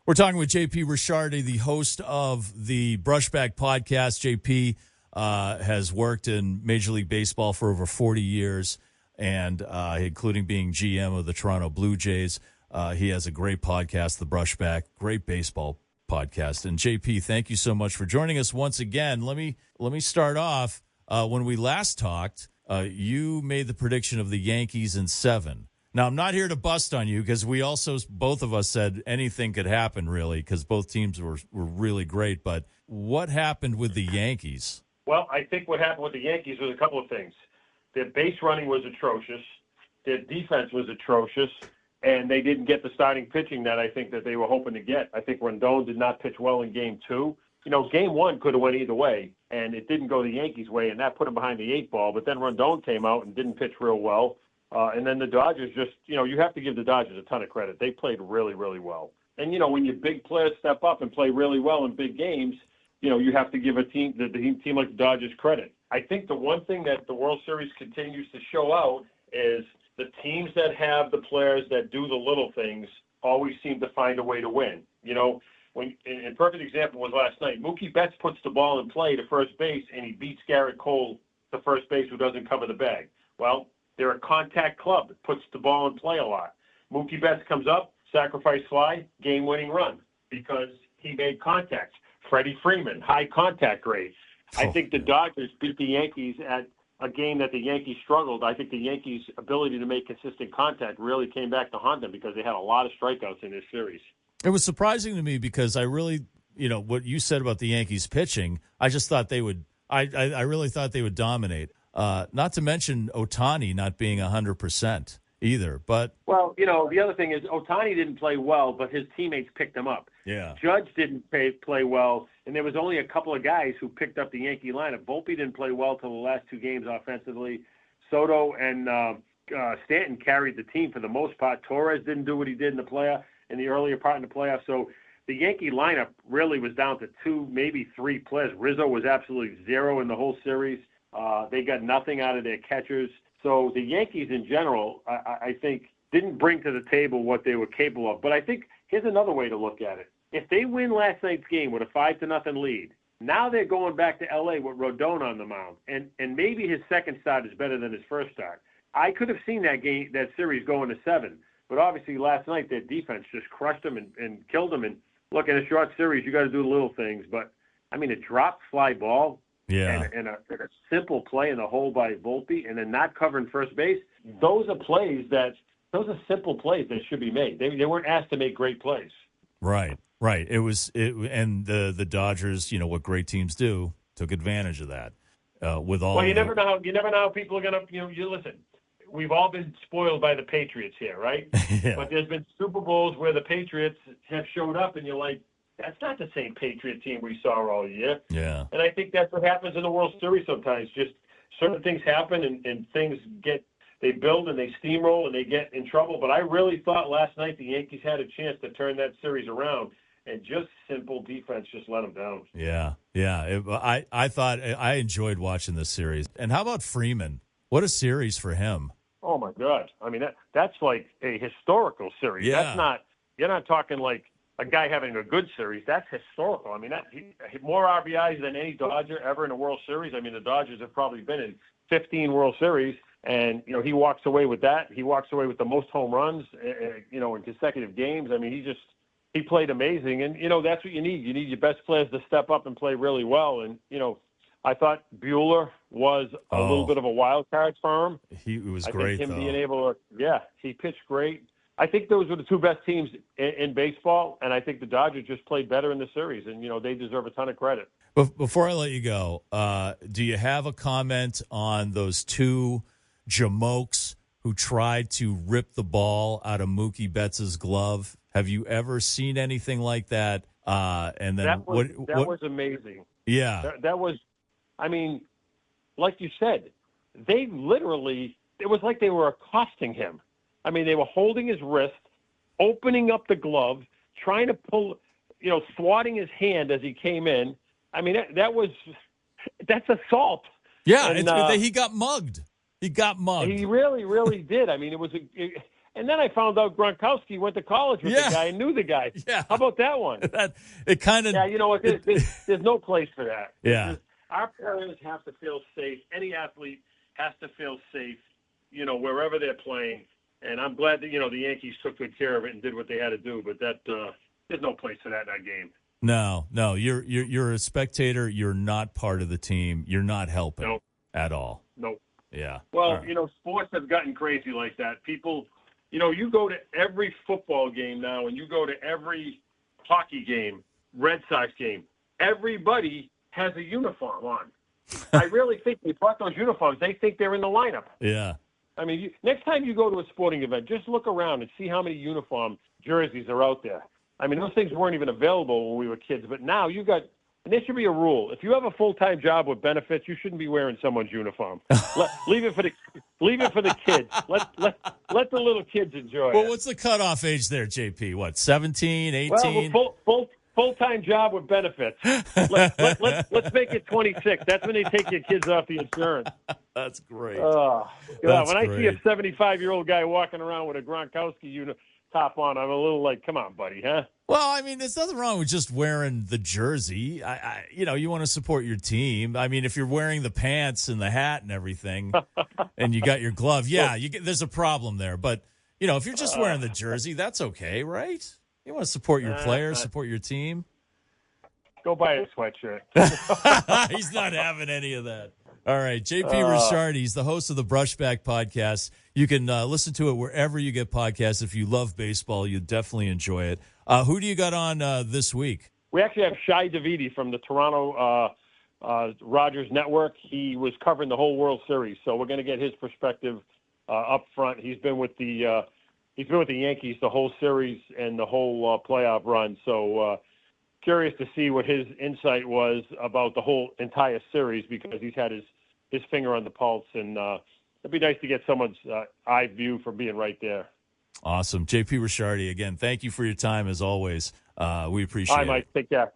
We're talking with JP Ricciardi, the host of the Brushback Podcast. JP has worked in Major League Baseball for over 40 years, and including being GM of the Toronto Blue Jays. He has a great podcast, The Brushback, great baseball podcast. And JP, thank you so much for joining us once again. Let me start off. When we last talked, you made the prediction of the Yankees in 7. Now, I'm not here to bust on you because we also, both of us said anything could happen, really, because both teams were really great. But what happened with the Yankees? Well, I think what happened with the Yankees was a couple of things. Their base running was atrocious. Their defense was atrocious. And they didn't get the starting pitching that I think that they were hoping to get. I think Rendon did not pitch well in Game 2. You know, Game 1 could have went either way, and it didn't go the Yankees' way, and that put them behind the 8 ball. But then Rendon came out and didn't pitch real well. And then the Dodgers just, you know, you have to give the Dodgers a ton of credit. They played really, really well. And, you know, when your big players step up and play really well in big games, you know, you have to give a team like the Dodgers credit. I think the one thing that the World Series continues to show out is the teams that have the players that do the little things always seem to find a way to win. You know, a perfect example was last night. Mookie Betts puts the ball in play to first base, and he beats Garrett Cole to first base, who doesn't cover the bag. Well, they're a contact club that puts the ball in play a lot. Mookie Betts comes up, sacrifice fly, game-winning run because he made contact. Freddie Freeman, high contact rate. I think the Dodgers beat the Yankees at a game that the Yankees struggled. I think the Yankees' ability to make consistent contact really came back to haunt them because they had a lot of strikeouts in this series. It was surprising to me because I really, you know, what you said about the Yankees pitching, I just thought they would, I really thought they would dominate. Not to mention Ohtani not being 100% either. But well, you know, the other thing is Ohtani didn't play well, but his teammates picked him up. Yeah. Judge didn't play well, and there was only a couple of guys who picked up the Yankee lineup. Volpe didn't play well till the last 2 games offensively. Soto and Stanton carried the team for the most part. Torres didn't do what he did in the earlier part in the playoffs. So the Yankee lineup really was down to 2, maybe 3 players. Rizzo was absolutely 0 in the whole series. They got nothing out of their catchers. So the Yankees in general, I think, didn't bring to the table what they were capable of. But I think here's another way to look at it. If they win last night's game with a 5-0 lead, now they're going back to L.A. with Rodon on the mound, and maybe his second start is better than his first start. I could have seen that series going to 7, but obviously last night their defense just crushed them and killed them. And look, in a short series, you got to do the little things. But I mean, a drop fly ball, yeah, and a simple play in the hole by Volpe, and then not covering first base. Those are simple plays that should be made. They weren't asked to make great plays. Right. And the Dodgers, you know what great teams do, took advantage of that. You never know how people are gonna. You listen. We've all been spoiled by the Patriots here, right? Yeah. But there's been Super Bowls where the Patriots have showed up, and you're like, that's not the same Patriot team we saw all year. Yeah. And I think that's what happens in the World Series sometimes. Just certain things happen, and things they build and they steamroll and they get in trouble. But I really thought last night the Yankees had a chance to turn that series around, and just simple defense just let them down. Yeah. I thought I enjoyed watching this series. And how about Freeman? What a series for him. Oh, my God. I mean, that's like a historical series. Yeah. You're not talking like a guy having a good series. That's historical. I mean, more RBIs than any Dodger ever in a World Series. I mean, the Dodgers have probably been in 15 World Series. And, you know, he walks away with that. He walks away with the most home runs, you know, in consecutive games. I mean, he played amazing. And, you know, that's what you need. You need your best players to step up and play really well. And, you know, I thought Buehler was a little bit of a wild card for him. He was great, though. Being able to, he pitched great. I think those were the 2 best teams in baseball, and I think the Dodgers just played better in the series, and, you know, they deserve a ton of credit. Before I let you go, do you have a comment on those 2 jamokes who tried to rip the ball out of Mookie Betts' glove? Have you ever seen anything like that? And then that was amazing. Yeah. That was, I mean, like you said, they literally, it was like they were accosting him. I mean, they were holding his wrist, opening up the glove, trying to pull, you know, swatting his hand as he came in. I mean, that's assault. Yeah, and he got mugged. He got mugged. He really, really did. I mean, And then I found out Gronkowski went to college with the guy and knew the guy. Yeah. How about that one? It kind of. Yeah, you know what? There's no place for that. Yeah. Our players have to feel safe. Any athlete has to feel safe, wherever they're playing. And I'm glad that, the Yankees took good care of it and did what they had to do. But there's no place for that in that game. No. You're a spectator. You're not part of the team. You're not helping at all. Nope. Yeah. Well, sports have gotten crazy like that. People, you go to every football game now and you go to every hockey game, Red Sox game, everybody has a uniform on. I really think they bought those uniforms. They think they're in the lineup. Yeah. I mean, next time you go to a sporting event, just look around and see how many uniform jerseys are out there. I mean, those things weren't even available when we were kids, but now you got. And there should be a rule. If you have a full-time job with benefits, you shouldn't be wearing someone's uniform. Leave it for the kids. Let the little kids enjoy it. Well, what's the cutoff age there, JP? What, 17, 18? Well, full-time job with benefits. Let's make it 26. That's when they take your kids off the insurance. That's great. When I see a 75-year-old guy walking around with a Gronkowski top on, I'm a little like, come on, buddy, huh? Well, I mean, there's nothing wrong with just wearing the jersey. You want to support your team. I mean, if you're wearing the pants and the hat and everything, and you got your glove, there's a problem there. But if you're just wearing the jersey, that's okay, right? You want to support your players, support your team. Go buy a sweatshirt. He's not having any of that. All right, JP Ricciardi, he's the host of the Brushback Podcast. You can listen to it wherever you get podcasts. If you love baseball, you'll definitely enjoy it. Who do you got on this week? We actually have Shai Davidi from the Toronto Rogers Network. He was covering the whole World Series, so we're going to get his perspective up front. He's been with the Yankees the whole series and the whole playoff run. So curious to see what his insight was about the whole entire series because he's had his finger on the pulse, and it'd be nice to get someone's eye view from being right there. Awesome. JP Ricciardi, again, thank you for your time as always. We appreciate it. All right, Mike. Take care.